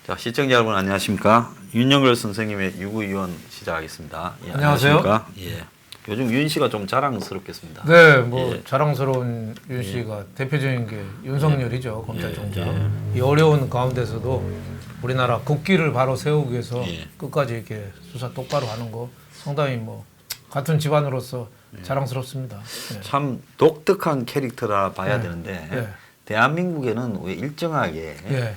자, 시청자 여러분 안녕하십니까? 윤영걸 선생님의 유구의원 시작하겠습니다. 예, 안녕하세요. 안녕하십니까? 예. 요즘 윤 씨가 좀 자랑스럽겠습니다. 네, 뭐 예. 자랑스러운 윤 씨가 대표적인 게 윤석열이죠, 검찰총장. 이 어려운 가운데서도 우리나라 국기를 바로 세우기 위해서 끝까지 이렇게 수사 똑바로 하는 거 상당히 뭐 같은 집안으로서 자랑스럽습니다. 예. 참 독특한 캐릭터라 봐야 되는데 예. 대한민국에는 왜 일정하게 예.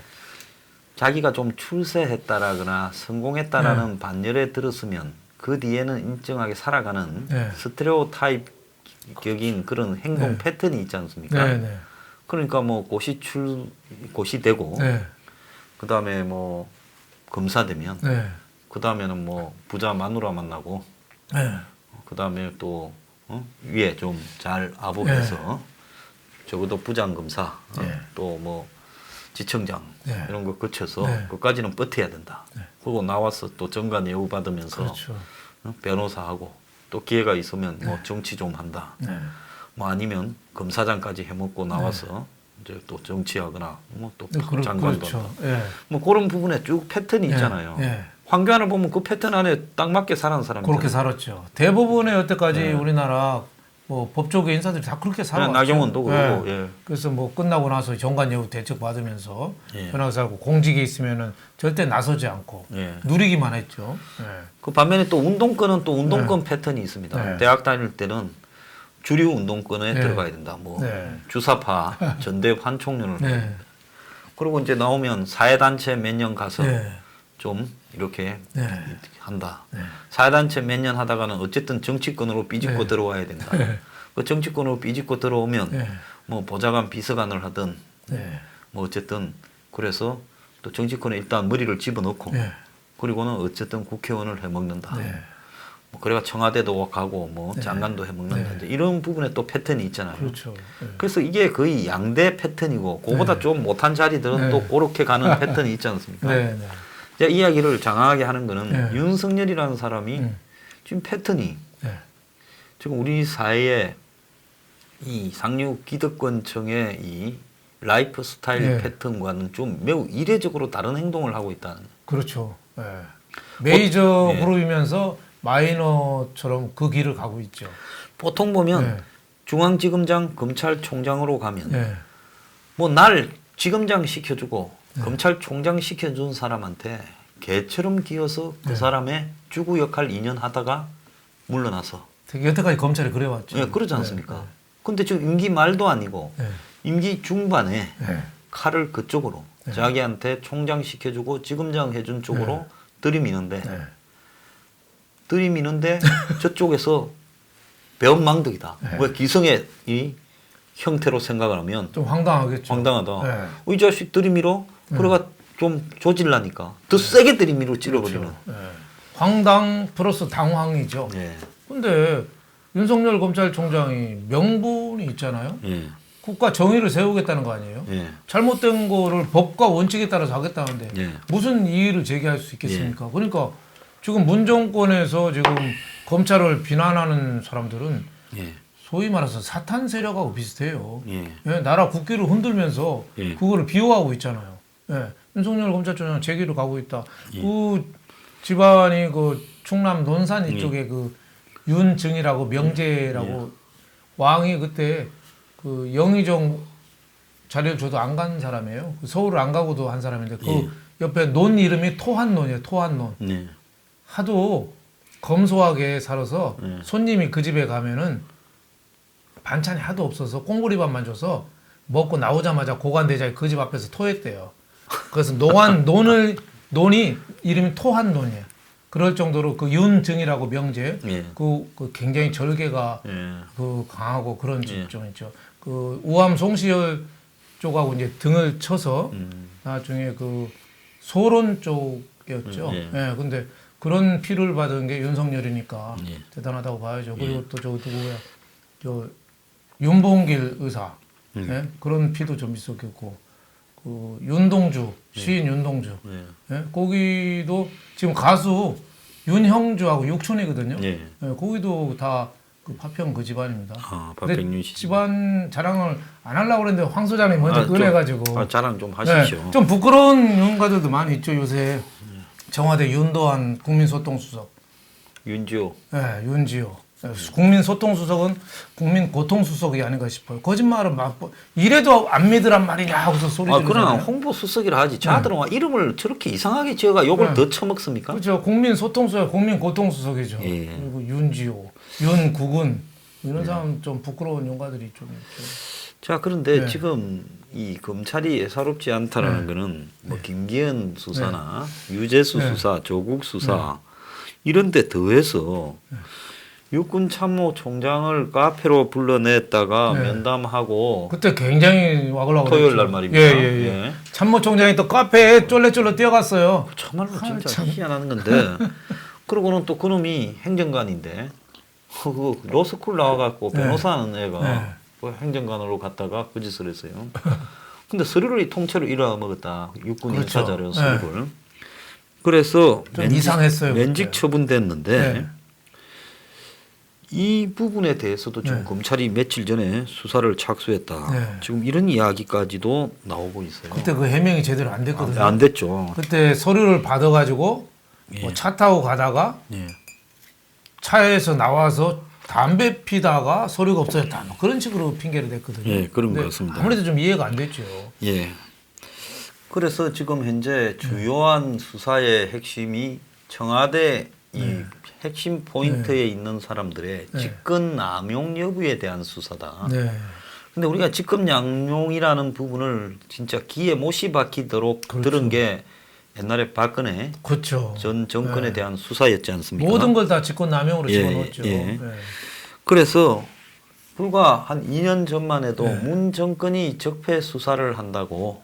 자기가 좀 출세했다라거나 성공했다라는 반열에 들었으면 그 뒤에는 일정하게 살아가는 스테레오타입적인 그런 행동 패턴이 있지 않습니까? 네, 네. 그러니까 뭐 고시 되고 네. 그 다음에 뭐 검사 되면 네. 그 다음에는 뭐 부자 마누라 만나고 네. 그 다음에 또 위에 좀 잘 아부해서 적어도 부장검사 또 뭐 지청장 이런 거 거쳐서 그까지는 버텨야 된다. 그리고 나와서 또 정관 예우 받으면서 그렇죠. 변호사하고 또 기회가 있으면 뭐 정치 좀 한다. 뭐 아니면 검사장까지 해먹고 나와서 이제 또 정치하거나 뭐 또 장관도 그렇죠. 한다. 뭐 그런 부분에 쭉 패턴이 있잖아요. 황교안을 보면 그 패턴 안에 딱 맞게 사는 사람이 그렇게 살았죠. 대부분의 여태까지 우리나라 뭐 법조계 인사들이 다 그렇게 살아왔죠. 나경원도 그러고. 그래서 뭐 끝나고 나서 정관예우 대책 받으면서 편하게 살고 공직에 있으면은 절대 나서지 않고 누리기만 했죠. 그 반면에 또 운동권은 또 운동권 패턴이 있습니다. 대학 다닐 때는 주류 운동권에 들어가야 된다. 뭐 주사파, 전대 환총련을 그리고 이제 나오면 사회단체 몇 년 가서 좀 이렇게 한다. 사회단체 몇 년 하다가는 어쨌든 정치권으로 삐집고 들어와야 된다. 그 정치권으로 삐집고 들어오면 뭐 보좌관 비서관을 하든 뭐 어쨌든 그래서 또 정치권에 일단 머리를 집어넣고 그리고는 어쨌든 국회의원을 해먹는다. 뭐 그래가 청와대도 가고 뭐 장관도 해먹는다. 이런 부분에 또 패턴이 있잖아요. 그렇죠. 그래서 이게 거의 양대 패턴이고 그보다 좀 못한 자리들은 또 그렇게 가는 패턴이 있지 않습니까? 이야기를 장황하게 하는 거는 윤석열이라는 사람이 지금 패턴이 지금 우리 사회에 이 상류 기득권층의 이 라이프 스타일 패턴과는 좀 매우 이례적으로 다른 행동을 하고 있다는. 그렇죠. 메이저 그룹이면서 마이너처럼 그 길을 가고 있죠. 보통 보면 중앙지검장 검찰총장으로 가면 뭐 날 지검장 시켜주고 검찰총장 시켜준 사람한테 개처럼 기어서 그 사람의 주구 역할 2년 하다가 물러나서 되게 여태까지 검찰이 그래왔죠. 그러지 않습니까? 근데 지금 임기 말도 아니고 임기 중반에 칼을 그쪽으로 자기한테 총장 시켜주고 지검장 해준 쪽으로 들이미는데 저쪽에서 배은망덕이다. 왜 기성의 이 형태로 생각을 하면 좀 황당하겠죠. 황당하다. 이 자식 들이밀어? 그래가 좀 조질라니까 더 세게 들이밀어 찔러버리는. 황당 플러스 당황이죠. 근데 윤석열 검찰총장이 명분이 있잖아요. 국가 정의를 세우겠다는 거 아니에요. 잘못된 거를 법과 원칙에 따라서 하겠다는데 무슨 이의를 제기할 수 있겠습니까? 그러니까 지금 문정권에서 지금 검찰을 비난하는 사람들은 소위 말해서 사탄 세력하고 비슷해요. 나라 국기를 흔들면서 그거를 비호하고 있잖아요. 윤석열 검찰총장 제기로 가고 있다. 그 집안이 그 충남 논산 이쪽에 그 윤증이라고 명제라고 왕이 그때 그 영의정 자리를 줘도 안 간 사람이에요. 서울을 안 가고도 한 사람인데 그 옆에 논 이름이 토한논이에요. 토한논. 하도 검소하게 살아서 손님이 그 집에 가면은 반찬이 하도 없어서 꽁보리밥만 줘서 먹고 나오자마자 고관대장이 그 집 앞에서 토했대요. 그래서 논이 이름이 토한논이에요. 그럴 정도로 그 윤증이라고 명제, 그 굉장히 절개가 그 강하고 그런 좀 있죠. 그 우암 송시열 쪽하고 이제 등을 쳐서 나중에 그 소론 쪽이었죠. 근데 그런 피를 받은 게 윤석열이니까 예. 대단하다고 봐야죠. 그리고 예. 또 저 누구야, 저 윤봉길 의사 예? 그런 피도 좀 있었겠고, 그 윤동주 시인 윤동주 예? 거기도 지금 가수 윤형주하고 육촌이거든요. 예. 예, 거기도 다 그 파평 그 집안입니다. 아, 근데 박백윤 씨. 집안 자랑을 안 하려고 그랬는데 황 소장이 먼저 좀, 꺼내가지고 자랑 좀 하시죠. 네, 좀 부끄러운 윤가들도 많이 있죠 요새. 청와대 윤도한 국민소통수석, 윤지호. 네, 윤지호. 국민소통수석은 국민고통수석이 아닌가 싶어요. 거짓말은 막 이래도 안 믿으란 말이냐 하고서 소리 지르잖아요. 그러나 홍보수석이라 하지. 자들은 이름을 저렇게 이상하게 지어가 욕을 더 처먹습니까? 그렇죠. 국민소통수석, 국민고통수석이죠. 예. 그리고 윤지호, 윤국은 이런 사람 좀 부끄러운 용가들이 좀 있죠. 자, 그런데 지금 이 검찰이 예사롭지 않다라는 거는 뭐 김기현 수사나 유재수 수사, 조국 수사 이런 데 더해서 육군참모총장을 카페로 불러냈다가 면담하고 그때 굉장히 와글와글 토요일 날 말입니다. 예. 참모총장이 또 카페에 쫄래쫄래 뛰어갔어요. 정말로 진짜 희한한 건데 그러고는 또 그놈이 행정관인데 그 로스쿨 나와갖고 변호사하는 애가 그 행정관으로 갔다가 그 짓을 했어요. 근데 서류를 통째로 잃어먹었다. 육군 인사자료 서류를. 그래서 이상했어요. 면직 처분됐는데 이 부분에 대해서도 지금 검찰이 며칠 전에 수사를 착수했다. 지금 이런 이야기까지도 나오고 있어요. 그때 그 해명이 제대로 안 됐거든요. 안 됐죠. 그때 서류를 받아가지고 뭐 차 타고 가다가 차에서 나와서 담배 피다가 서류가 없어졌다. 뭐 그런 식으로 핑계를 댔거든요. 예, 그런 것 같습니다. 아무래도 좀 이해가 안 됐죠. 예. 그래서 지금 현재 주요한 수사의 핵심이 청와대 이 핵심 포인트에 있는 사람들의 직권 남용 여부에 대한 수사다. 네. 근데 우리가 직권 남용이라는 부분을 진짜 귀에 못이 박히도록 들은 게 옛날에 박근혜 그렇죠. 전 정권에 대한 수사였지 않습니까? 모든 걸 다 직권 남용으로 집어넣었죠. 그래서 불과 한 2년 전만 해도 문 정권이 적폐 수사를 한다고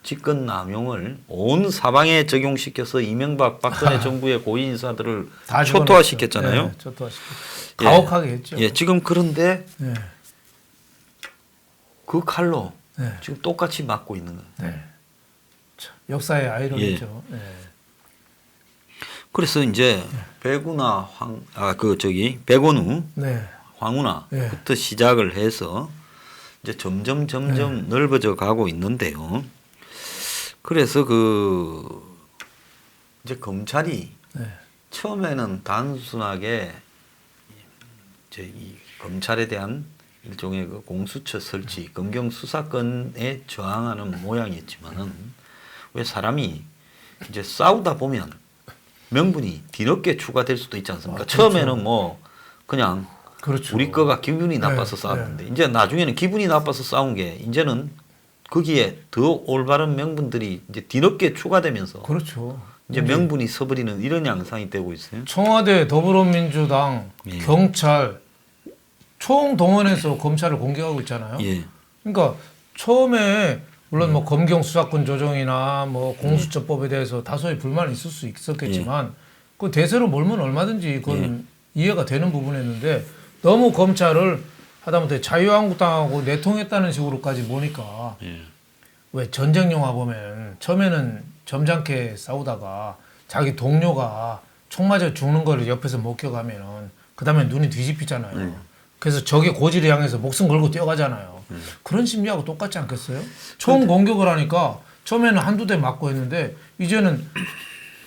직권 남용을 온 사방에 적용시켜서 이명박 박근혜 정부의 고위 인사들을 초토화시켰잖아요. 가혹하게 했죠. 예, 지금 그런데 그 칼로 지금 똑같이 맞고 있는 거예요. 역사의 아이러니죠. 그래서 이제 백운하 백원우, 황운하부터 시작을 해서 이제 점점 넓어져 가고 있는데요. 그래서 이제 검찰이 처음에는 단순하게 이제 이 검찰에 대한 일종의 그 공수처 설치, 검경 수사권에 저항하는 모양이었지만은 왜 사람이 이제 싸우다 보면 명분이 뒤늦게 추가될 수도 있지 않습니까? 처음에는 뭐 그냥 우리 거가 기분이 나빠서 싸웠는데 이제 나중에는 기분이 나빠서 싸운 게 이제는 거기에 더 올바른 명분들이 이제 뒤늦게 추가되면서 이제 명분이 서버리는 이런 양상이 되고 있어요. 청와대, 더불어민주당, 경찰 총동원해서 검찰을 공격하고 있잖아요. 그러니까 처음에 물론 뭐 검경 수사권 조정이나 뭐 공수처법에 대해서 다소의 불만이 있을 수 있었겠지만 그 대세로 몰면 얼마든지 그건 이해가 되는 부분이었는데 너무 검찰을 하다못해 자유한국당하고 내통했다는 식으로까지 보니까 왜 전쟁 영화 보면 처음에는 점잖게 싸우다가 자기 동료가 총 맞아 죽는 거를 옆에서 목격하면은 그 다음에 눈이 뒤집히잖아요. 그래서 적의 고지를 향해서 목숨 걸고 뛰어가잖아요. 그런 심리하고 똑같지 않겠어요? 총 공격을 하니까 처음에는 한두 대 맞고 했는데 이제는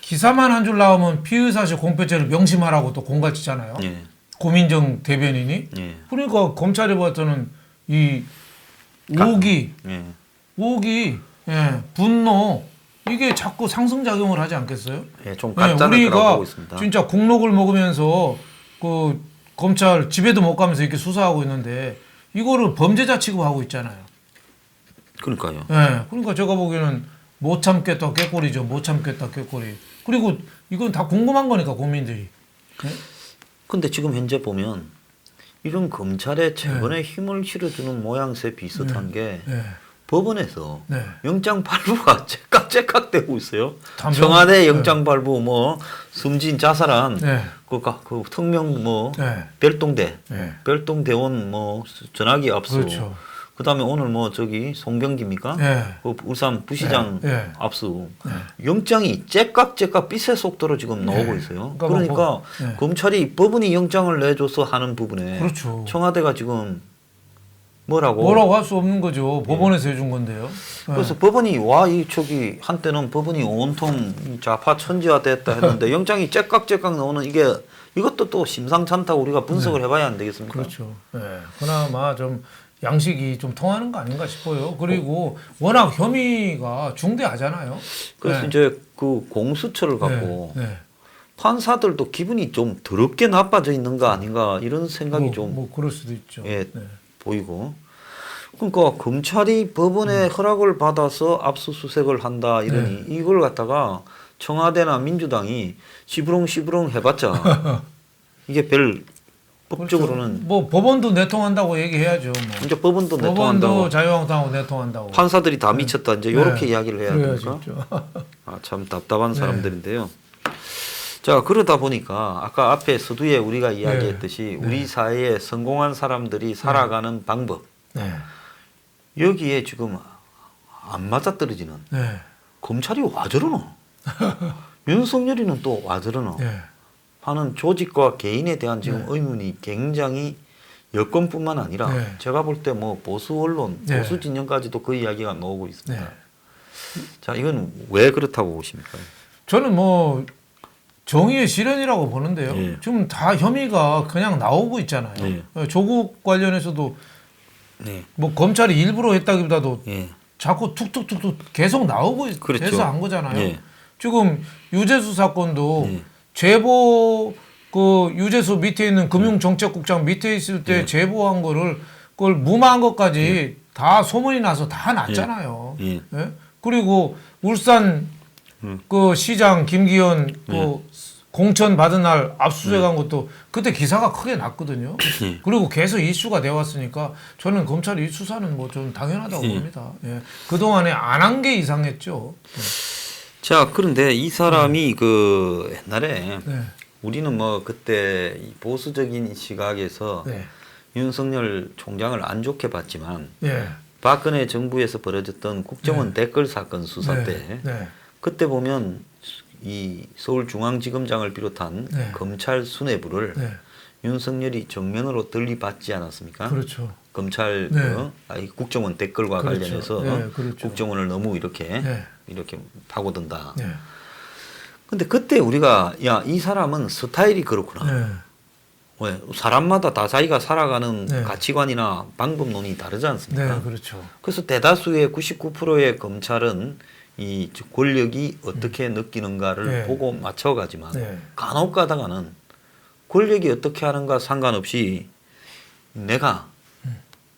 기사만 한 줄 나오면 피의사실 공표죄를 명심하라고 또 공갈치잖아요. 고민정 대변인이. 그러니까 검찰이 봤더는 이 오기, 분노 이게 자꾸 상승작용을 하지 않겠어요? 좀 가짜는 우리가 보고 있습니다. 진짜 국록을 먹으면서 그 검찰 집에도 못 가면서 이렇게 수사하고 있는데 이거를 범죄자 취급하고 있잖아요. 그러니까요. 그러니까 제가 보기에는 못 참겠다 꾀꼬리죠. 못 참겠다 꾀꼬리. 그리고 이건 다 궁금한 거니까 국민들이. 근데 지금 현재 보면 이런 검찰의 재건에 힘을 실어주는 모양새 비슷한 게 법원에서 영장 발부가 째깍째깍대고 있어요. 청와대 영장 발부 뭐 숨진 자살한 그 특명 뭐 별동대 별동대원 뭐 전화기 압수. 그렇죠. 그다음에 오늘 뭐 저기 송병기입니까? 그 울산 부시장 압수. 영장이 째깍째깍 빛의 속도로 지금 나오고 있어요. 그러니까 검찰이 법원이 영장을 내줘서 하는 부분에 그렇죠. 청와대가 지금 뭐라고 할 수 없는 거죠. 법원에서 해준 건데요. 그래서 법원이 이 저기 한때는 법원이 온통 좌파 천지화됐다 했는데 영장이 째깍째깍 나오는 이것도 또 심상찮다고 우리가 분석을 해봐야 안 되겠습니까? 그렇죠. 그나마 좀 양식이 좀 통하는 거 아닌가 싶어요. 그리고 워낙 혐의가 중대하잖아요. 그래서 이제 그 공수처를 갖고 판사들도 기분이 좀 더럽게 나빠져 있는 거 아닌가 이런 생각이 좀 그럴 수도 있죠. 보이고. 그러니까 검찰이 법원의 허락을 받아서 압수수색을 한다 이러니 이걸 갖다가 청와대나 민주당이 시부렁시부렁 해봤자 이게 별 법적으로는 뭐 법원도 내통한다고 얘기해야죠. 뭐. 이제 법원도 내통한다고. 법원도 자유한국당하고 내통한다고. 판사들이 다 미쳤다 이제 이렇게 이야기를 해야 됩니까? 그래야죠. 참 답답한 사람들인데요. 자 그러다 보니까 아까 앞에 서두에 우리가 이야기했듯이 우리 사회에 성공한 사람들이 살아가는 방법 여기에 지금 안 맞아떨어지는 검찰이 와 저러노 윤석열이는 또 와 저러노 하는 조직과 개인에 대한 지금 의문이 굉장히 여권뿐만 아니라 제가 볼 때 뭐 보수 언론 보수 진영까지도 그 이야기가 나오고 있습니다. 자 이건 왜 그렇다고 보십니까? 저는 뭐 정의의 실현이라고 보는데요. 지금 다 혐의가 그냥 나오고 있잖아요. 조국 관련해서도 뭐 검찰이 일부러 했다기보다도 자꾸 툭툭툭툭 계속 나오고 그렇죠. 해서 한 거잖아요. 지금 유재수 사건도 제보 그 유재수 밑에 있는 금융정책국장 밑에 있을 때 제보한 거를 그걸 무마한 것까지 다 소문이 나서 다 났잖아요. 그리고 울산 그 시장 김기현 그 공천 받은 날 압수수색한 것도 그때 기사가 크게 났거든요. 그리고 계속 이슈가 되어 왔으니까 저는 검찰이 이 수사는 뭐 좀 당연하다고 봅니다. 그동안에 안 한 게 이상했죠. 자 그런데 이 사람이 그 옛날에 우리는 뭐 그때 이 보수적인 시각에서 윤석열 총장을 안 좋게 봤지만 박근혜 정부에서 벌어졌던 국정원 댓글 사건 수사 때 그때 보면 이 서울중앙지검장을 비롯한 검찰 수뇌부를 윤석열이 정면으로 들이받지 않았습니까? 그렇죠. 검찰 국정원 댓글과 관련해서 국정원을 너무 이렇게 파고든다. 근데 그때 우리가 이 사람은 스타일이 그렇구나. 왜 사람마다 다 자기가 살아가는 가치관이나 방법론이 다르지 않습니까? 그렇죠. 그래서 대다수의 99%의 검찰은 이 권력이 어떻게 느끼는가를 보고 맞춰가지만 간혹 가다가는 권력이 어떻게 하는가 상관없이 내가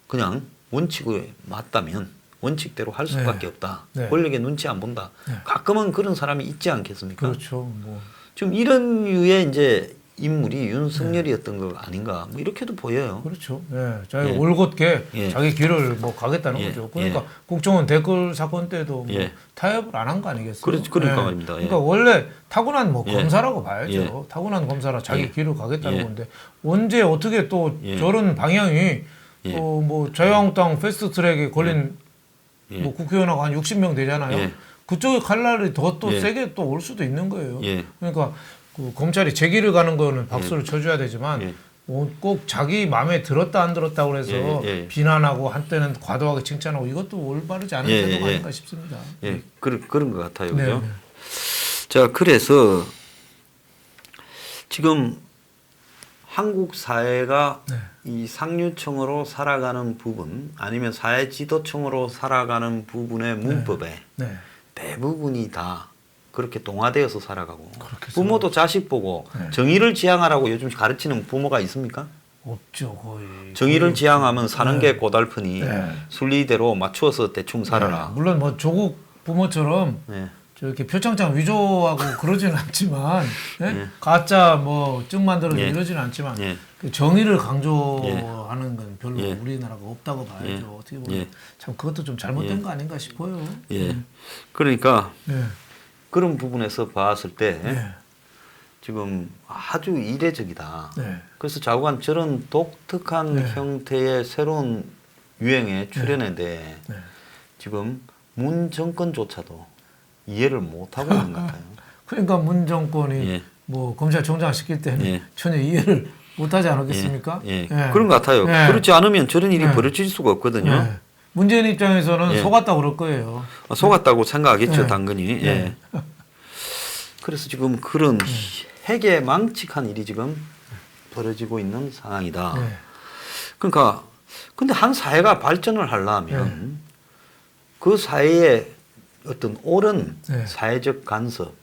그냥 원칙에 맞다면 원칙대로 할 수밖에 없다. 권력의 눈치 안 본다. 가끔은 그런 사람이 있지 않겠습니까? 그렇죠. 뭐. 지금 이런 류의 이제 인물이 윤석열이었던 거 아닌가 뭐 이렇게도 보여요. 그렇죠. 자기 올곧게 자기 길을 뭐 가겠다는 거죠. 그러니까 국정원 댓글 사건 때도 뭐 타협을 안 한 거 아니겠어요? 그러니까 말입니다. 그러니까 원래 타고난 뭐 검사라고 봐야죠. 타고난 검사라 자기 길을 가겠다는 건데 언제 어떻게 또 저런 방향이 뭐 자유한국당 패스트트랙에 걸린 뭐 국회의원하고 한 60명 되잖아요. 그쪽에 칼날이 더 또 세게 또 올 수도 있는 거예요. 그러니까 그 검찰이 제 길을 가는 거는 박수를 쳐줘야 되지만 꼭 자기 마음에 들었다 안 들었다 그래서 비난하고 한때는 과도하게 칭찬하고 이것도 올바르지 않은 태도가 아닌가 싶습니다. 그런 것 같아요. 그죠? 자, 그래서 지금 한국 사회가 이 상류층으로 살아가는 부분 아니면 사회 지도층으로 살아가는 부분의 문법에 대부분이 다 그렇게 동화되어서 살아가고 부모도 자식 보고 정의를 지향하라고 요즘 가르치는 부모가 있습니까? 없죠. 거의. 정의를 지향하면 사는 게 고달프니 순리대로 맞추어서 대충 살아라. 물론 뭐 조국 부모처럼 저렇게 표창장 위조하고 그러지는 않지만 가짜 뭐 증 만들어서 이러지는 않지만 그 정의를 강조하는 하는 건 별로 우리나라가 없다고 봐야죠. 어떻게 보면 참 그것도 좀 잘못된 거 아닌가 싶어요. 그러니까 그런 부분에서 봤을 때 지금 아주 이례적이다. 그래서 자꾸만 저런 독특한 형태의 새로운 유행에 출연해대 지금 문 정권조차도 이해를 못하고 있는 것 같아요. 그러니까 문 정권이 뭐 검찰총장 시킬 때는 전혀 이해를 못하지 않았겠습니까? 그런 것 같아요. 그렇지 않으면 저런 일이 벌어질 수가 없거든요. 문재인 입장에서는 속았다고 그럴 거예요. 속았다고 생각하겠죠, 당연히. 그래서 지금 그런 해괴망측한 일이 지금 벌어지고 있는 상황이다. 그러니까 근데 한 사회가 발전을 하려면 그 사회의 어떤 옳은 사회적 간섭.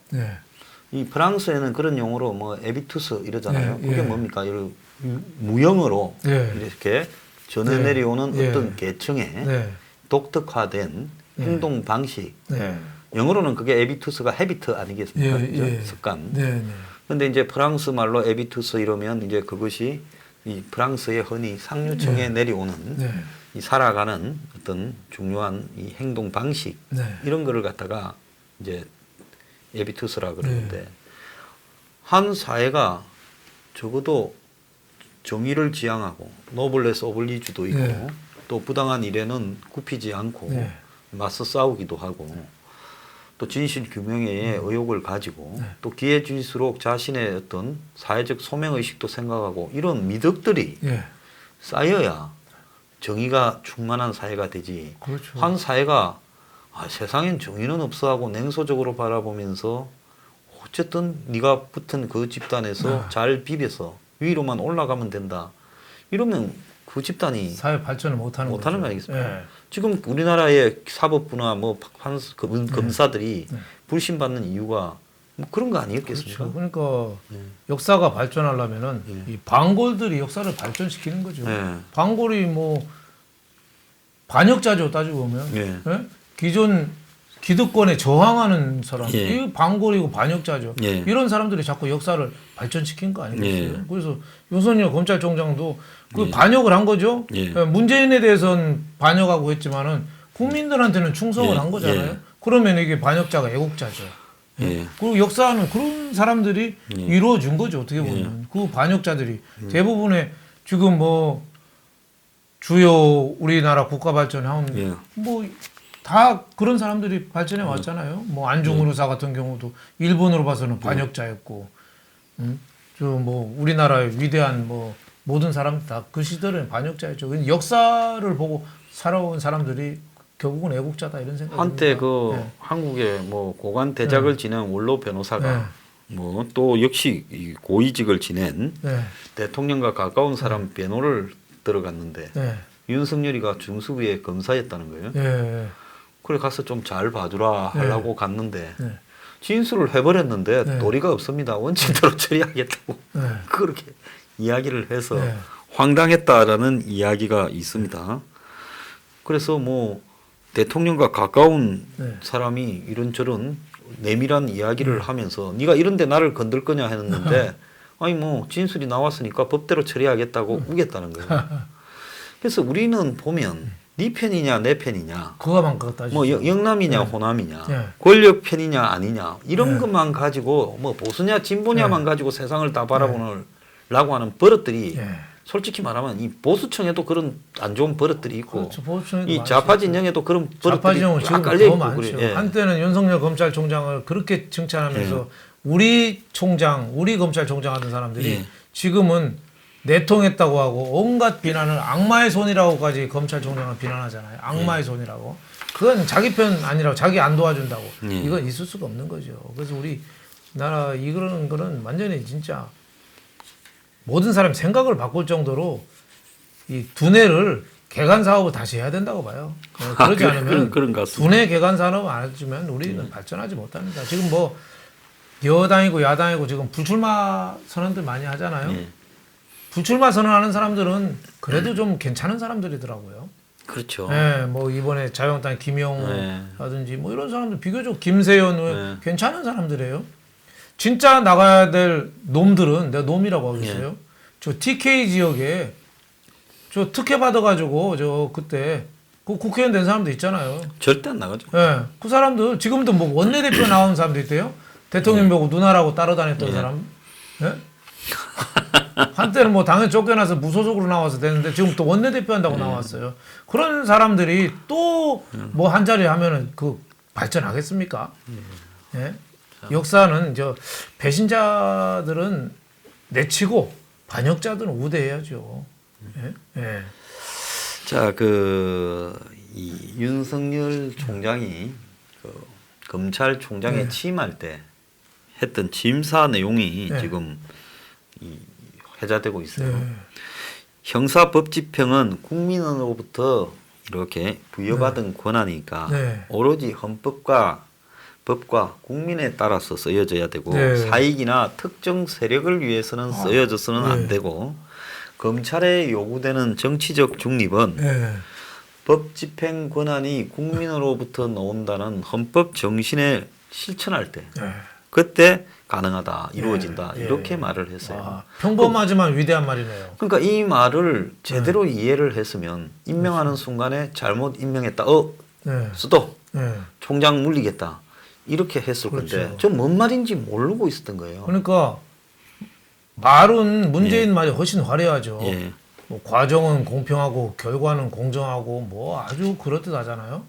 이 프랑스에는 그런 용어로 뭐 에비투스 이러잖아요. 그게 뭡니까? 무형으로 이렇게 전해 내려오는 어떤 계층의 독특화된 행동 방식. 영어로는 그게 에비투스가 헤비트 아니겠습니까? 습관. 근데 이제 프랑스 말로 에비투스 이러면 이제 그것이 이 프랑스의 흔히 상류층에 내려오는 이 살아가는 어떤 중요한 이 행동 방식 이런 거를 갖다가 이제 에비투스라 그러는데 한 사회가 적어도 정의를 지향하고 노블레스 오블리주도 있고 또 부당한 일에는 굽히지 않고 맞서 싸우기도 하고 또 진실 규명에 의욕을 가지고 또 기해질수록 자신의 어떤 사회적 소명의식도 생각하고 이런 미덕들이 쌓여야 정의가 충만한 사회가 되지. 그렇죠. 한 사회가 세상엔 정의는 없어 하고 냉소적으로 바라보면서 어쨌든 네가 붙은 그 집단에서 잘 비벼서 위로만 올라가면 된다. 이러면 그 집단이 사회 발전을 못하는 거 아니겠습니까? 지금 우리나라의 사법부나 뭐 검사들이 불신받는 이유가 뭐 그런 거 아니었겠습니까? 그렇죠. 그러니까 역사가 발전하려면은 이 반골들이 역사를 발전시키는 거죠. 반골이 뭐 반역자죠, 따지고 보면. 기존 기득권에 저항하는 사람, 이 반골이고 반역자죠. 이런 사람들이 자꾸 역사를 발전시킨 거 아니겠어요? 그래서 윤석열 검찰총장도 그 반역을 한 거죠. 문재인에 대해서는 반역하고 했지만은 국민들한테는 충성을 한 거잖아요. 그러면 이게 반역자가 애국자죠. 그리고 역사는 그런 사람들이 이루어준 거죠. 어떻게 보면 그 반역자들이 대부분의 지금 뭐 주요 우리나라 국가 발전한 뭐 다 그런 사람들이 발전해 왔잖아요. 뭐 안중근 의사 같은 경우도 일본으로 봐서는 반역자였고, 저 뭐 우리나라의 위대한 뭐 모든 사람 다 그 시절에는 반역자였죠. 역사를 보고 살아온 사람들이 결국은 애국자다 이런 생각이 한때 그 한국의 뭐 고관 대작을 지낸 원로 변호사가 뭐 또 역시 이 고위직을 지낸 대통령과 가까운 사람 변호를 들어갔는데 윤석열이가 중수부의 검사였다는 거예요. 그래 가서 좀 잘 봐주라 하려고 갔는데 진술을 해버렸는데 도리가 없습니다. 원칙대로 처리하겠다고 그렇게 이야기를 해서 황당했다라는 이야기가 있습니다. 그래서 뭐 대통령과 가까운 사람이 이런저런 내밀한 이야기를 하면서 네가 이런데 나를 건들 거냐 했는데 아니 뭐 진술이 나왔으니까 법대로 처리하겠다고 우겼다는 거예요. 그래서 우리는 보면 네 편이냐 내 편이냐 그거만 따지죠. 뭐 영남이냐 호남이냐 권력 편이냐 아니냐 이런 것만 가지고 뭐 보수냐 진보냐만 가지고 세상을 다 바라보려고 하는 버릇들이 솔직히 말하면 이 보수층에도 그런 안 좋은 버릇들이 있고 그렇죠. 이 좌파 진영에도 그런 버릇들이 쫙 깔려 있고 그래요. 한때는 윤석열 검찰총장을 그렇게 칭찬하면서 우리 총장, 우리 검찰총장 하던 사람들이 지금은 내통했다고 하고 온갖 비난을 악마의 손이라고까지 검찰총장을 비난하잖아요. 악마의 손이라고. 그건 자기 편 아니라고 자기 안 도와준다고. 이건 있을 수가 없는 거죠. 그래서 우리 나라 이거는 거는 완전히 진짜 모든 사람 생각을 바꿀 정도로 이 두뇌를 개간 사업을 다시 해야 된다고 봐요. 그러지 않으면 두뇌 개간 산업 안 해주면 우리는 발전하지 못합니다. 지금 뭐 여당이고 야당이고 지금 불출마 선언들 많이 하잖아요. 불출마 선언하는 사람들은 그래도 좀 괜찮은 사람들이더라고요. 그렇죠. 뭐 이번에 자유한국당 김영우라든지 뭐 이런 사람들 비교적 김세연 괜찮은 사람들이에요. 진짜 나가야 될 놈들은 내가 놈이라고 하겠어요. 저 TK 지역에 저 특혜 받아가지고 저 그때 그 국회의원 된 사람도 있잖아요. 절대 안 나가죠. 예, 그 사람들 지금도 뭐 원내대표 나온 사람도 있대요. 대통령 보고 누나라고 따라다녔던 사람. 예? 한때는 뭐 당연 쫓겨나서 무소속으로 나와서 되는데 지금 또 원내대표 한다고 나왔어요. 그런 사람들이 또 뭐 한 자리 하면은 그 발전하겠습니까? 예? 역사는 저 배신자들은 내치고 반역자들은 우대해야죠. 예? 예. 자, 이 윤석열 총장이 검찰총장에 취임할 때 했던 취임사 내용이 지금 회자되고 있어요. 형사법집행은 국민으로부터 이렇게 부여받은 권한이니까 오로지 헌법과 법과 국민에 따라서 쓰여져야 되고 사익이나 특정 세력을 위해서는 쓰여져서는 안 되고 검찰에 요구되는 정치적 중립은 법 집행 권한이 국민으로부터 나온다는 헌법 정신에 실천할 때 그때 가능하다, 이루어진다 이렇게 말을 했어요. 평범하지만 위대한 말이네요. 그러니까 이 말을 제대로 이해를 했으면 임명하는 순간에 잘못 임명했다. 수도 총장 물리겠다. 이렇게 했을 건데 저 뭔 말인지 모르고 있었던 거예요. 그러니까 말은 문재인 말이 훨씬 화려하죠. 뭐 과정은 공평하고 결과는 공정하고 뭐 아주 그럴듯하잖아요.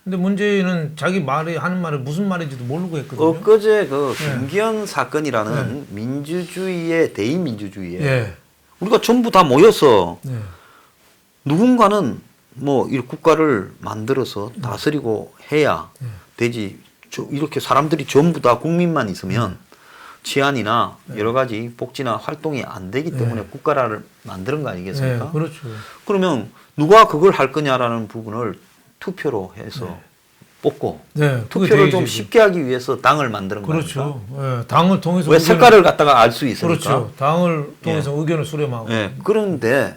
근데 문재인은 자기 말이 하는 말을 무슨 말인지도 모르고 했거든요. 엊그제 김기현 사건이라는 민주주의의 대의민주주의에 우리가 전부 다 모여서 누군가는 뭐 이 국가를 만들어서 다스리고 해야 되지. 이렇게 사람들이 전부 다 국민만 있으면 치안이나 여러 가지 복지나 활동이 안 되기 때문에 국가를 만드는 거 아니겠습니까? 그렇죠. 그러면 누가 그걸 할 거냐라는 부분을 투표로 해서 뽑고 투표를 좀 쉽게 하기 위해서 당을 만드는 거 아닙니까? 그렇죠. 당을 통해서 왜 색깔을 갖다가 알 수 있으니까. 그렇죠. 당을 통해서 의견을 수렴하고. 그런데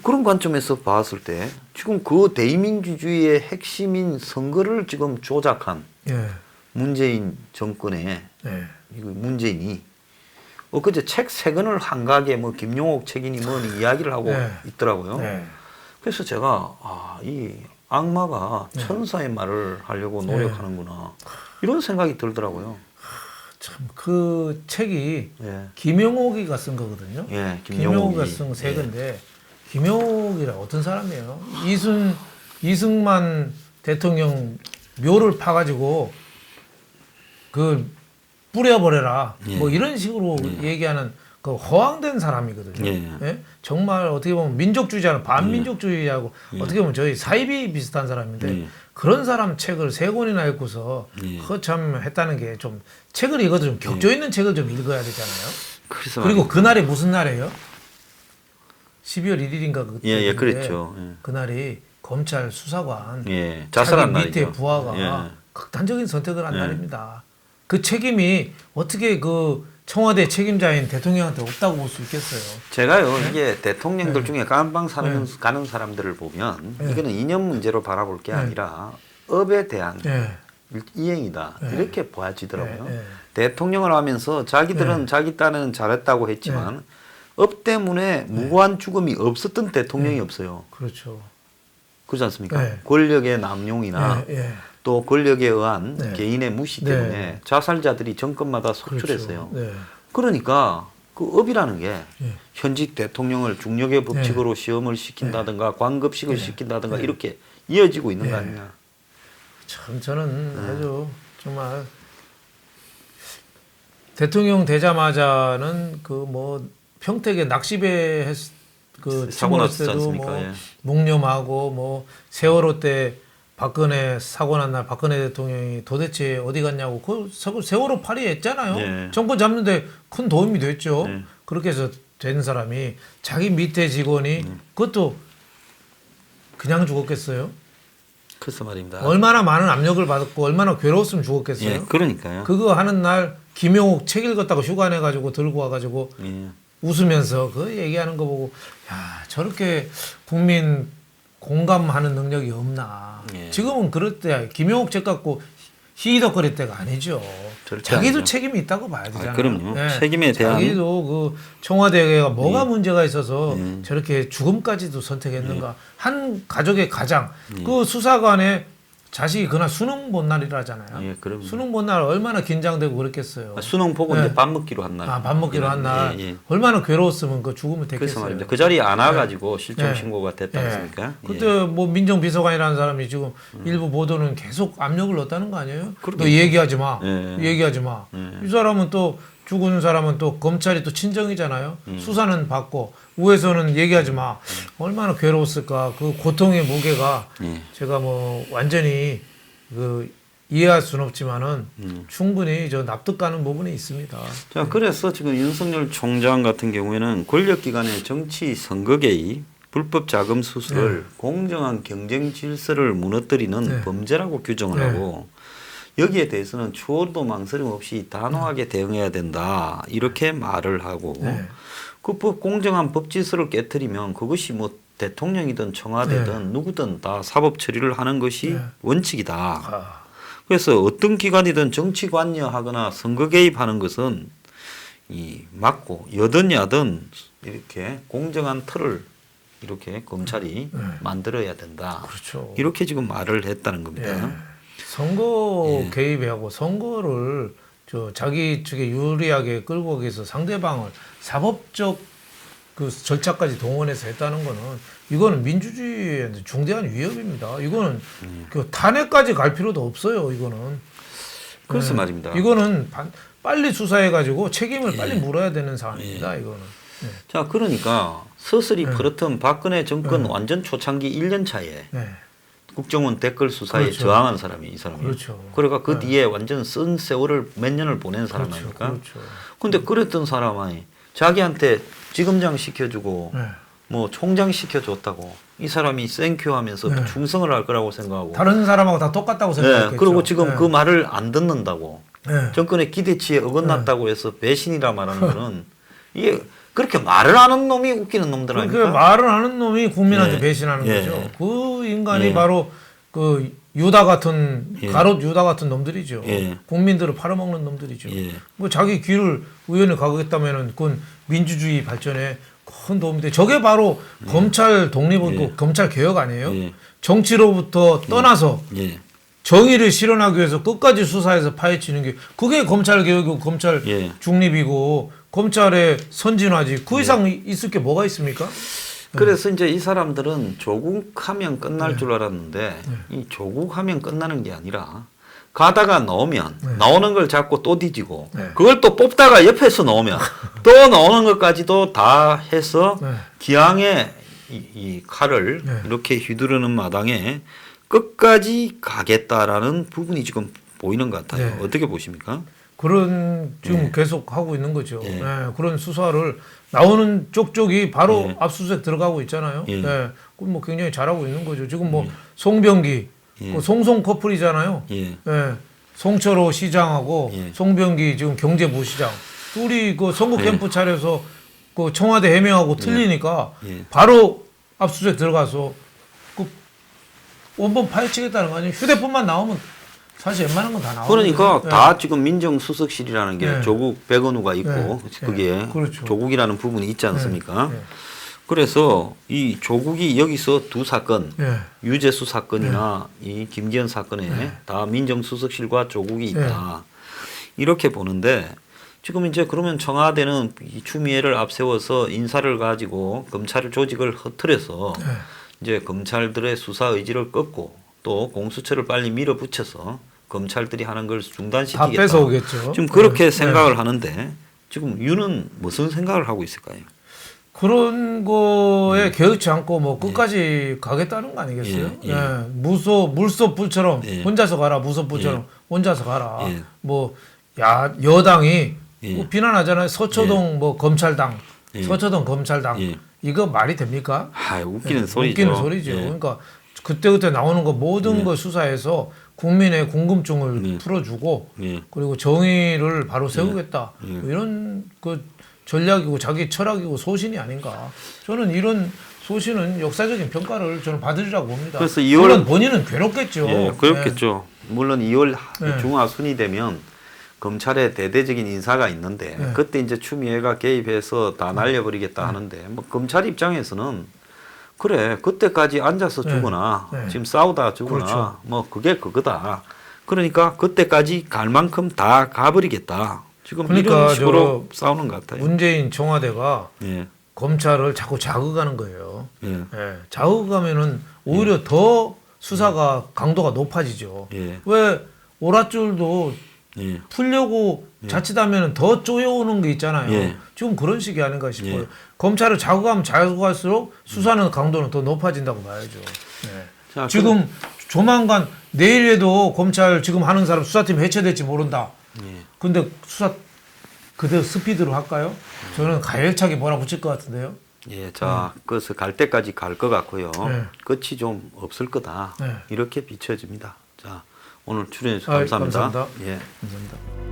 그런 관점에서 봤을 때 지금 그 대의민주주의의 핵심인 선거를 지금 조작한 문재인 정권의 문재인이 엊그제 책 3권을 한가하게 뭐 김용옥 책임이 뭐니 이야기를 하고 있더라고요. 그래서 제가 이 악마가 천사의 말을 하려고 노력하는구나 이런 생각이 들더라고요. 참 그 책이 김용옥이가 쓴 거거든요. 김용옥이가 쓴 책인데 김용옥이라 어떤 사람이에요? 이승만 대통령 묘를 파가지고 그 뿌려버려라 뭐 이런 식으로 얘기하는 그 허황된 사람이거든요. 정말 어떻게 보면 민족주의자는 반민족주의하고 어떻게 보면 저희 사이비 비슷한 사람인데 그런 사람 책을 3권이나 읽고서 허참 했다는 게 좀 책을 읽어도 좀 격조 있는 책을 좀 읽어야 되잖아요. 그리고 그날이 무슨 날이에요? 12월 1일인가 그때 그랬죠. 그날이 검찰 수사관 자살한 자기 밑에 날이죠. 부하가 극단적인 선택을 한 날입니다. 그 책임이 어떻게 그 청와대 책임자인 대통령한테 없다고 볼 수 있겠어요. 제가요 이게 대통령들 중에 깜빵 가는 사람들을 보면 이거는 이념 문제로 바라볼 게 아니라 업에 대한 이행이다 이렇게 보여지더라고요. 대통령을 하면서 자기들은 자기 딴은 잘했다고 했지만 업 때문에 무고한 죽음이 없었던 대통령이 없어요. 그렇죠. 그렇지 않습니까? 권력의 남용이나 또 권력에 의한 개인의 무시 때문에 자살자들이 정권마다 속출했어요. 그러니까 그 업이라는 게 현직 대통령을 중력의 법칙으로 시험을 시킨다든가 관급식을 시킨다든가 이렇게 이어지고 있는 거 아니냐. 참 저는 아주 정말 대통령 되자마자는 그 뭐 평택에 낚시배 그 사고 났지 때도 않습니까? 뭐 묵념하고 뭐 세월호 때 박근혜 사고 난 날 박근혜 대통령이 도대체 어디 갔냐고 그 세월호 파리했잖아요. 정권 잡는데 큰 도움이 됐죠. 그렇게 해서 된 사람이 자기 밑에 직원이 그것도 그냥 죽었겠어요? 그래서 말입니다. 얼마나 많은 압력을 받았고 얼마나 괴로웠으면 죽었겠어요? 그러니까요. 그거 하는 날 김용옥 책 읽었다고 휴가 내가지고 들고 와가지고 웃으면서 그 얘기하는 거 보고 야 저렇게 국민 공감하는 능력이 없나. 지금은 그럴 때 김용옥 책 갖고 히히덕거릴 때가 아니죠. 자기도 책임이 있다고 봐야 되잖아요. 그럼요. 책임에 대한 자기도 그 청와대가 뭐가 문제가 있어서 저렇게 죽음까지도 선택했는가. 한 가족의 가장 그 수사관의 자식이 그날 수능 본 날이라잖아요. 수능 본 날 얼마나 긴장되고 그랬겠어요. 수능 보고 이제 밥 먹기로 한 날. 밥 먹기로 한 날. 얼마나 괴로웠으면 그 죽음을 택했어요. 그 자리에 안 와가지고 실종 신고가 됐지 않습니까? 그때 뭐 민정비서관이라는 사람이 지금 일부 보도는 계속 압력을 넣었다는 거 아니에요? 너 얘기하지 마. 얘기하지 마. 이 사람은 또 죽은 사람은 또 검찰이 또 친정이잖아요. 수사는 받고 우에서는 얘기하지 마. 얼마나 괴로웠을까. 그 고통의 무게가 제가 뭐 완전히 그 이해할 수는 없지만은 충분히 저 납득 가는 부분이 있습니다. 자, 그래서 지금 윤석열 총장 같은 경우에는 권력기관의 정치 선거 개입, 불법 자금 수수를 공정한 경쟁 질서를 무너뜨리는 범죄라고 규정을 하고 여기에 대해서는 추호도 망설임 없이 단호하게 대응해야 된다. 이렇게 말을 하고 그 공정한 법 질서를 깨트리면 그것이 뭐 대통령이든 청와대든 누구든 다 사법 처리를 하는 것이 원칙이다. 그래서 어떤 기관이든 정치 관여하거나 선거 개입하는 것은 맞고 여든 야든 이렇게 공정한 틀을 이렇게 검찰이 만들어야 된다. 그렇죠. 이렇게 지금 말을 했다는 겁니다. 선거 개입하고 선거를 자기 측에 유리하게 끌고 가기 위해서 상대방을 사법적 그 절차까지 동원해서 했다는 거는 이거는 민주주의에 중대한 위협입니다. 이거는 그 탄핵까지 갈 필요도 없어요. 이거는. 그래서 말입니다. 이거는 빨리 수사해가지고 책임을 빨리 물어야 되는 상황입니다. 이거는. 자, 그러니까 서슬이 그렇던 박근혜 정권 완전 초창기 1년 차에 국정원 댓글 수사에 저항한 사람이 이 사람이에요. 그렇죠. 그러니까 그 뒤에 완전 쓴 세월을 몇 년을 보낸 사람 아닙니까? 그런데 그랬던 사람이 자기한테 지검장 시켜주고 뭐 총장 시켜줬다고 이 사람이 땡큐 하면서 충성을 할 거라고 생각하고 다른 사람하고 다 똑같다고 생각했겠죠. 그리고 지금 그 말을 안 듣는다고 정권의 기대치에 어긋났다고 해서 배신이라 말하는 거는 이게 그렇게 말을 하는 놈이 웃기는 놈들 아닙니까? 그 말을 하는 놈이 국민한테 배신하는 거죠. 그 인간이 바로 그 유다 같은 가롯 유다 같은 놈들이죠. 국민들을 팔아먹는 놈들이죠. 뭐 자기 귀를 우연히 가겠다면은 그건 민주주의 발전에 큰 도움이 돼. 저게 바로 검찰 독립이고 검찰 개혁 아니에요? 정치로부터 떠나서 정의를 실현하기 위해서 끝까지 수사해서 파헤치는 게 그게 검찰 개혁이고 검찰 중립이고 검찰의 선진화지. 그 이상 있을 게 뭐가 있습니까? 그래서 이제 이 사람들은 조국하면 끝날 줄 알았는데 이 조국하면 끝나는 게 아니라 가다가 나오는 걸 잡고 또 뒤지고 그걸 또 뽑다가 옆에서 나오면 또 나오는 것까지도 다 해서 기왕에 이 칼을 이렇게 휘두르는 마당에 끝까지 가겠다라는 부분이 지금 보이는 것 같아요. 어떻게 보십니까? 그런 지금 계속 하고 있는 거죠. 그런 수사를 나오는 쪽쪽이 바로 압수수색 들어가고 있잖아요. 그럼 뭐 굉장히 잘하고 있는 거죠. 지금 뭐 송병기, 그 송송 커플이잖아요. 송철호 시장하고 송병기 지금 경제부 시장 둘이 그 선거 캠프 차려서 그 청와대 해명하고 틀리니까 바로 압수수색 들어가서 그 원본 파헤치겠다는 거 아니에요? 휴대폰만 나오면. 사실 웬만한 건 다 나오고. 그러니까 다 지금 민정수석실이라는 게 조국 백원우가 있고 그게 조국이라는 부분이 있지 않습니까? 그래서 이 조국이 여기서 두 사건, 유재수 사건이나 이 김기현 사건에 다 민정수석실과 조국이 있다. 이렇게 보는데 지금 이제 그러면 청와대는 이 추미애를 앞세워서 인사를 가지고 검찰 조직을 흐트려서 이제 검찰들의 수사 의지를 꺾고 또 공수처를 빨리 밀어붙여서 검찰들이 하는 걸 중단시키겠다. 다 뺏어오겠죠. 지금 그렇게 생각을 하는데 지금 유는 무슨 생각을 하고 있을까요? 그런 거에 개의치 않고 뭐 끝까지 가겠다는 거 아니겠어요? 물소불처럼 혼자서 가라. 무소불처럼 혼자서 가라. 뭐 여당이 뭐 비난하잖아요. 서초동 뭐 검찰당, 서초동 검찰당 이거 말이 됩니까? 웃기는 소리죠. 웃기는 소리죠. 그러니까 그때그때 나오는 거 모든 거 수사해서 국민의 궁금증을 풀어주고 그리고 정의를 바로 세우겠다. 뭐 이런 그 전략이고 자기 철학이고 소신이 아닌가. 저는 이런 소신은 역사적인 평가를 저는 받으리라고 봅니다. 그래서 물론 본인은 괴롭겠죠. 그렇겠죠. 물론 2월 중하순이 되면 검찰에 대대적인 인사가 있는데 네. 그때 이제 추미애가 개입해서 다 날려버리겠다 하는데 뭐 검찰 입장에서는 그래 그때까지 앉아서 죽거나 지금 싸우다 죽거나 그렇죠. 뭐 그게 그거다. 그러니까 그때까지 갈 만큼 다 가버리겠다. 지금 그러니까 이런 식으로 싸우는 것 같아요. 문재인 청와대가 예. 검찰을 자꾸 자극하는 거예요. 예. 예. 자극하면은 오히려 더 수사가 강도가 높아지죠. 예. 왜 오랏줄도 예. 풀려고 자칫하면 더 쪼여오는 게 있잖아요. 예. 지금 그런 식이 아닌가 싶어요. 예. 검찰을 자극하면 자극할수록 수사는 강도는 더 높아진다고 봐야죠. 예. 자, 지금 조만간 내일에도 검찰 지금 하는 사람 수사팀 해체될지 모른다. 예. 근데 수사 그대로 스피드로 할까요? 저는 가열차게 몰아붙일 것 같은데요. 예, 자, 그래서 갈 때까지 갈 것 같고요. 네. 끝이 좀 없을 거다. 네. 이렇게 비춰집니다. 자, 오늘 출연해 주셔서 감사합니다. 감사합니다. 예. 감사합니다.